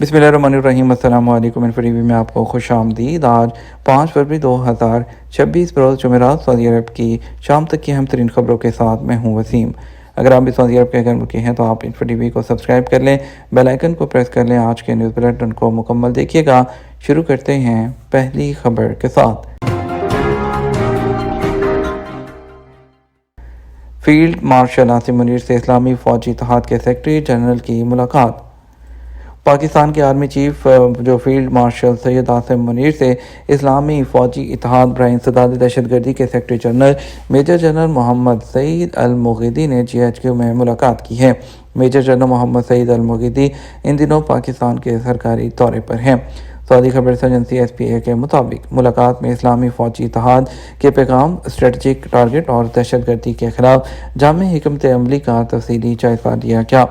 بسم اللہ الرحمن الرحیم۔ السلام علیکم۔ انفریوی میں آپ کو خوش آمدید۔ آج 5 فروری 2026 بروز جمعرات سعودی عرب کی شام تک کی اہم ترین خبروں کے ساتھ میں ہوں وسیم۔ اگر آپ بھی سعودی عرب کے گھر کے ہیں تو آپ انفریوی کو سبسکرائب کر لیں، بیل آئیکن کو پریس کر لیں۔ آج کے نیوز بلیٹن کو مکمل دیکھیے گا۔ شروع کرتے ہیں پہلی خبر کے ساتھ۔ فیلڈ مارشل عاصم منیر سے اسلامی فوجی اتحاد کے سیکرٹری جنرل کی ملاقات۔ پاکستان کے آرمی چیف جو فیلڈ مارشل سید عاصم منیر سے اسلامی فوجی اتحاد برائے انسداد دہشت گردی کے سیکرٹری جنرل میجر جنرل محمد سعید المغیدی نے GHQ میں ملاقات کی ہے۔ میجر جنرل محمد سعید المغیدی ان دنوں پاکستان کے سرکاری دورے پر ہیں۔ سعودی خبر ایجنسی SPA کے مطابق ملاقات میں اسلامی فوجی اتحاد کے پیغام، اسٹریٹجک ٹارگٹ اور دہشت گردی کے خلاف جامع حکمت عملی کا تفصیلی جائزہ لیا گیا۔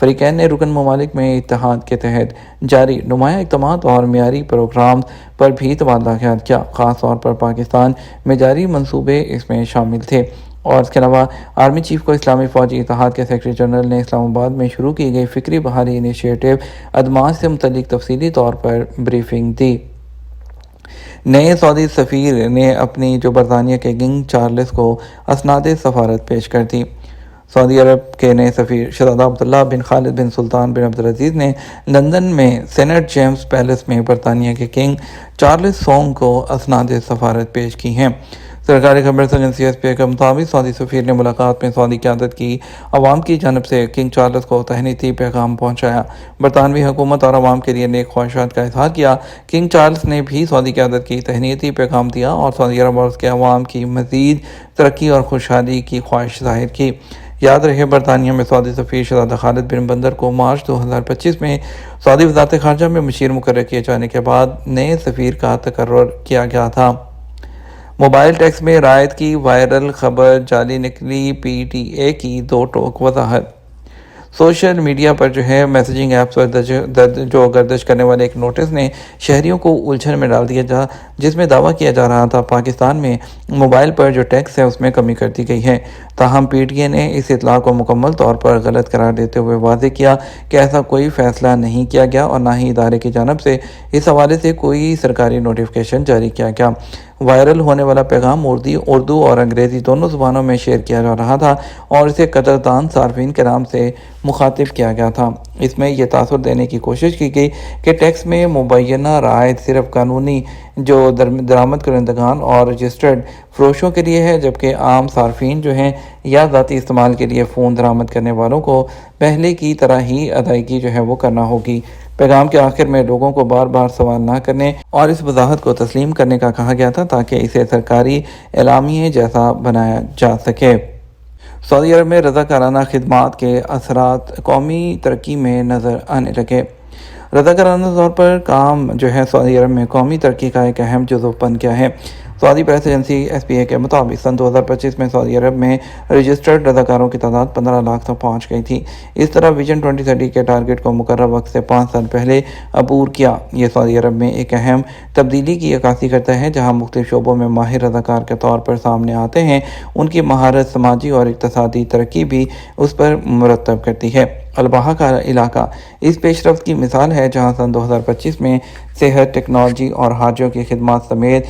فریقین نے رکن ممالک میں اتحاد کے تحت جاری نمایاں اقدامات اور معیاری پروگرامز پر بھی تبادلہ خیال کیا۔ خاص طور پر پاکستان میں جاری منصوبے اس میں شامل تھے۔ اور اس کے علاوہ آرمی چیف کو اسلامی فوجی اتحاد کے سیکرٹری جنرل نے اسلام آباد میں شروع کی گئی فکری بحالی انیشیٹو ادماج سے متعلق تفصیلی طور پر بریفنگ دی۔ نئے سعودی سفیر نے اپنی جو برطانیہ کے کنگ چارلس کو اسناد سفارت پیش کر دی۔ سعودی عرب کے نئے سفیر شہزادہ عبداللہ بن خالد بن سلطان بن عبدالعزیز نے لندن میں سینٹ جیمز پیلس میں برطانیہ کے کنگ چارلس سوم کو اسناد سفارت پیش کی ہیں۔ سرکاری خبر ایجنسی SPA کے مطابق سعودی سفیر نے ملاقات میں سعودی قیادت کی عوام کی جانب سے کنگ چارلس کو تہنیتی پیغام پہنچایا، برطانوی حکومت اور عوام کے لیے نیک خواہشات کا اظہار کیا۔ کنگ چارلس نے بھی سعودی قیادت کی تہنیتی پیغام دیا اور سعودی عرب اور اس کے عوام کی مزید ترقی اور خوشحالی کی خواہش ظاہر کی۔ یاد رہے برطانیہ میں سعودی سفیر شہزادہ خالد بن بندر کو مارچ 2025 میں سعودی وزارت خارجہ میں مشیر مقرر کیے جانے کے بعد نئے سفیر کا تقرر کیا گیا تھا۔ موبائل ٹیکس میں رعایت کی وائرل خبر جعلی نکلی، PTA کی دو ٹوک وضاحت۔ سوشل میڈیا پر میسیجنگ ایپس پر گردش کرنے والے ایک نوٹس نے شہریوں کو الجھن میں ڈال دیا جس میں دعویٰ کیا جا رہا تھا پاکستان میں موبائل پر جو ٹیکس ہے اس میں کمی کر دی گئی ہے۔ تاہم PTA نے اس اطلاع کو مکمل طور پر غلط قرار دیتے ہوئے واضح کیا کہ ایسا کوئی فیصلہ نہیں کیا گیا اور نہ ہی ادارے کی جانب سے اس حوالے سے کوئی سرکاری نوٹیفیکیشن جاری کیا گیا۔ وائرل ہونے والا پیغام اردو اور انگریزی دونوں زبانوں میں شیئر کیا جا رہا تھا اور اسے قدردان صارفین کے نام سے مخاطب کیا گیا تھا۔ اس میں یہ تاثر دینے کی کوشش کی گئی کہ ٹیکس میں مبینہ رعایت صرف قانونی جو درآمد کنندگان اور رجسٹرڈ فروشوں کے لیے ہے، جبکہ عام صارفین یا ذاتی استعمال کے لیے فون درآمد کرنے والوں کو پہلے کی طرح ہی ادائیگی وہ کرنا ہوگی۔ پیغام کے آخر میں لوگوں کو بار بار سوال نہ کرنے اور اس وضاحت کو تسلیم کرنے کا کہا گیا تھا تاکہ اسے سرکاری اعلامیے جیسا بنایا جا سکے۔ سعودی عرب میں رضاکارانہ خدمات کے اثرات قومی ترقی میں نظر آنے لگے۔ رضاکارانہ طور پر کام سعودی عرب میں قومی ترقی کا ایک اہم جزو بن گیا ہے۔ سعودی پریس ایجنسی SPA کے مطابق سن 2025 میں سعودی عرب میں رجسٹرڈ رضاکاروں کی تعداد 15 لاکھ تک پہنچ گئی تھی۔ اس طرح ویژن 2030 کے ٹارگٹ کو مقررہ وقت سے 5 سال پہلے عبور کیا۔ یہ سعودی عرب میں ایک اہم تبدیلی کی عکاسی کرتا ہے جہاں مختلف شعبوں میں ماہر رضاکار کے طور پر سامنے آتے ہیں۔ ان کی مہارت سماجی اور اقتصادی ترقی بھی اس پر مرتب کرتی ہے۔ الباحہ کا علاقہ اس پیش رفت کی مثال ہے جہاں سن 2025 میں صحت، ٹیکنالوجی اور حاجیوں کی خدمات سمیت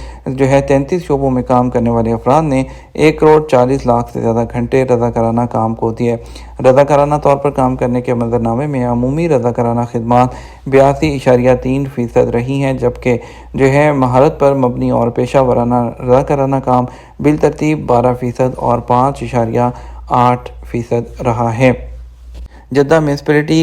33 شعبوں میں کام کرنے والے افراد نے 1 کروڑ 40 لاکھ سے زیادہ گھنٹے رضاکارانہ کام کو دیے۔ رضاکارانہ طور پر کام کرنے کے منظرنامے میں عمومی رضاکارانہ خدمات 82.3% رہی ہیں، جبکہ مہارت پر مبنی اور پیشہ ورانہ رضاکارانہ کام بالترتیب 12% اور 5.8% رہا ہے۔ جدہ میونسپلٹی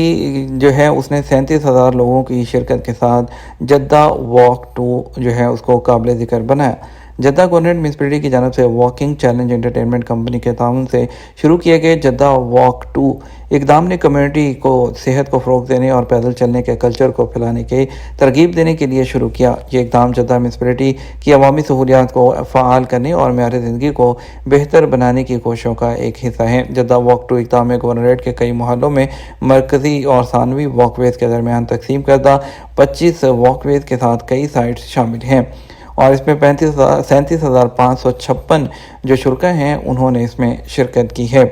اس نے 37,000 لوگوں کی شرکت کے ساتھ جدہ واک ٹو اس کو قابل ذکر بنایا۔ جدہ گورنمنٹ میونسپلٹی کی جانب سے واکنگ چیلنج انٹرٹینمنٹ کمپنی کے تعاون سے شروع کیے گئے جدہ واک ٹو اقدام نے کمیونٹی کو صحت کو فروغ دینے اور پیدل چلنے کے کلچر کو پھیلانے کی ترغیب دینے کے لیے شروع کیا۔ یہ اقدام جدہ میونسپلٹی کی عوامی سہولیات کو فعال کرنے اور معیار زندگی کو بہتر بنانے کی کوششوں کا ایک حصہ ہے۔ جدہ واک ٹو اقدام میں گورنریٹ کے کئی محلوں میں مرکزی اور ثانوی واک ویز کے درمیان تقسیم کردہ 25 واک ویز کے ساتھ کئی سائٹس شامل ہیں اور اس میں 37,556 جو شرکاء ہیں انہوں نے اس میں شرکت کی ہے۔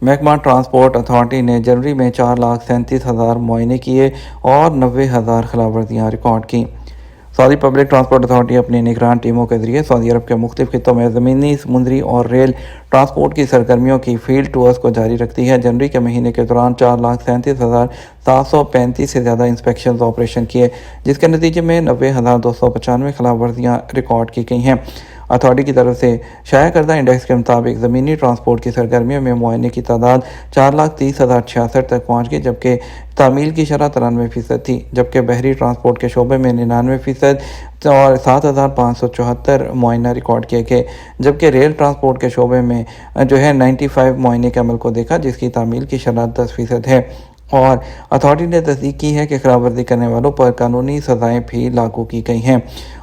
محکمہ ٹرانسپورٹ اتھارٹی نے جنوری میں 4,37,000 معائنے کیے اور 90,000 خلاف ورزیاں ریکارڈ کیں۔ سعودی پبلک ٹرانسپورٹ اتھارٹی اپنی نگران ٹیموں کے ذریعے سعودی عرب کے مختلف خطوں میں زمینی، سمندری اور ریل ٹرانسپورٹ کی سرگرمیوں کی فیلڈ ٹورز کو جاری رکھتی ہے۔ جنوری کے مہینے کے دوران 4,37,735 سے زیادہ انسپیکشنز آپریشن کیے، جس کے نتیجے میں 90,295 خلاف ورزیاں ریکارڈ کی گئی ہیں۔ اتھارٹی کی طرف سے شائع کردہ انڈیکس کے مطابق زمینی ٹرانسپورٹ کی سرگرمیوں میں معائنے کی تعداد 4,30,066 تک پہنچ گئی، جبکہ تعمیل کی شرح 93% تھی، جبکہ بحری ٹرانسپورٹ کے شعبے میں 99% اور 7,574 معائنہ ریکارڈ کیے گئے، جبکہ ریل ٹرانسپورٹ کے شعبے میں 95 معائنے کے عمل کو دیکھا، جس کی تعمیل کی شرح 10% ہے۔ اور اتھارٹی نے تصدیق کی ہے کہ خلاف ورزی کرنے والوں پر قانونی سزائیں بھی لاگو کی گئی ہیں۔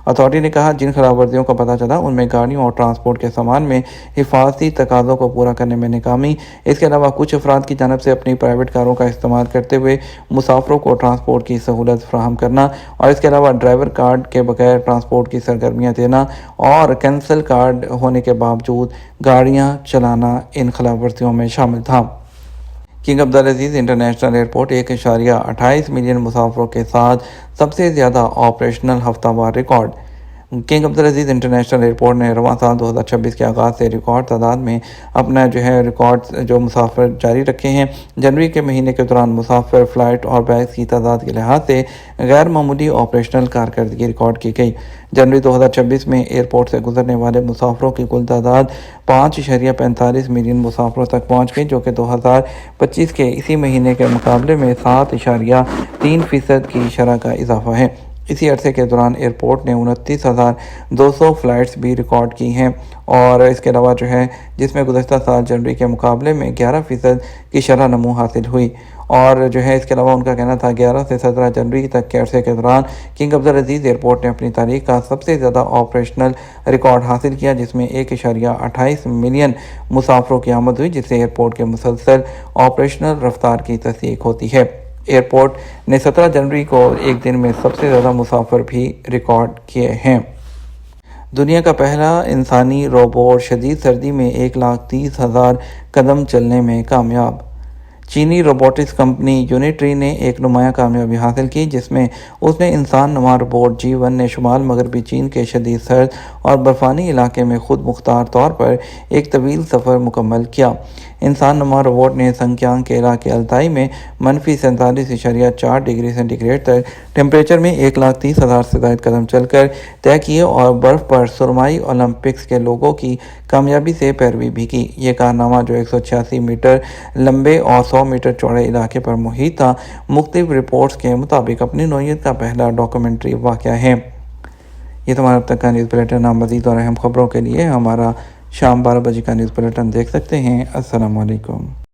اتھارٹی نے کہا جن خلاف ورزیوں کا پتہ چلا ان میں گاڑیوں اور ٹرانسپورٹ کے سامان میں حفاظتی تقاضوں کو پورا کرنے میں ناکامی، اس کے علاوہ کچھ افراد کی جانب سے اپنی پرائیویٹ کاروں کا استعمال کرتے ہوئے مسافروں کو ٹرانسپورٹ کی سہولت فراہم کرنا، اور اس کے علاوہ ڈرائیور کارڈ کے بغیر ٹرانسپورٹ کی سرگرمیاں دینا اور کینسل کارڈ ہونے کے باوجود گاڑیاں چلانا ان خلاف ورزیوں میں شامل تھا۔ King Abdulaziz international airport 1.28 million مسافروں کے ساتھ سب سے زیادہ آپریشنل ہفتہ وار record. King Abdulaziz international airport نے رواں سال 2026 کے آغاز سے ریکارڈ تعداد میں اپنا ریکارڈ مسافر جاری رکھے ہیں۔ جنوری کے مہینے کے دوران مسافر، فلائٹ اور بیگز کی تعداد کے لحاظ سے غیر معمولی آپریشنل کارکردگی ریکارڈ کی گئی۔ جنوری 2026 میں ایئرپورٹ سے گزرنے والے مسافروں کی کل تعداد 5.45 ملین مسافروں تک پہنچ گئی، جو کہ 2025 کے اسی مہینے کے مقابلے میں 7.3% کی شرح کا اضافہ ہے۔ اسی عرصے کے دوران ایئرپورٹ نے 29,200 فلائٹس بھی ریکارڈ کی ہیں، اور اس کے علاوہ جس میں گزشتہ سال جنوری کے مقابلے میں 11% کی شرح نمو حاصل ہوئی، اور اس کے علاوہ ان کا کہنا تھا 11 سے 17 جنوری تک کے عرصے کے دوران کنگ عبدالعزیز ایئرپورٹ نے اپنی تاریخ کا سب سے زیادہ آپریشنل ریکارڈ حاصل کیا، جس میں 1.28 ملین مسافروں کی آمد ہوئی، جس سے ایئرپورٹ کے مسلسل آپریشنل رفتار کی تصدیق ہوتی ہے۔ ایئرپورٹ نے 17 جنوری کو ایک دن میں سب سے زیادہ مسافر بھی ریکارڈ کیے ہیں۔ دنیا کا پہلا انسانی روبوٹ شدید سردی میں 1,30,000 قدم چلنے میں کامیاب۔ چینی روبوٹکس کمپنی یونیٹری نے ایک نمایاں کامیابی حاصل کی، جس میں اس نے انسان نما روبوٹ G1 نے شمال مغربی چین کے شدید سرد اور برفانی علاقے میں خود مختار طور پر ایک طویل سفر مکمل کیا۔ انسان نما روبوٹ نے سنکیانگ کے علاقے التائی میں -47.4 ڈگری سینٹی گریڈ تک ٹیمپریچر میں 1,30,000 سے زائد قدم چل کر طے کیے اور برف پر سرمائی اولمپکس کے لوگوں کی کامیابی سے پیروی بھی کی۔ یہ کارنامہ، جو 186 میٹر لمبے اور 100 میٹر چوڑے علاقے پر محیط تھا، مختلف رپورٹس کے مطابق اپنی نوعیت کا پہلا ڈاکومنٹری واقعہ ہے۔ یہ تمہارا اب تک کا نیوز بلیٹن۔ مزید اور اہم خبروں کے لیے ہمارا شام 12 بجے کا نیوز بلیٹن دیکھ سکتے ہیں۔ السلام علیکم۔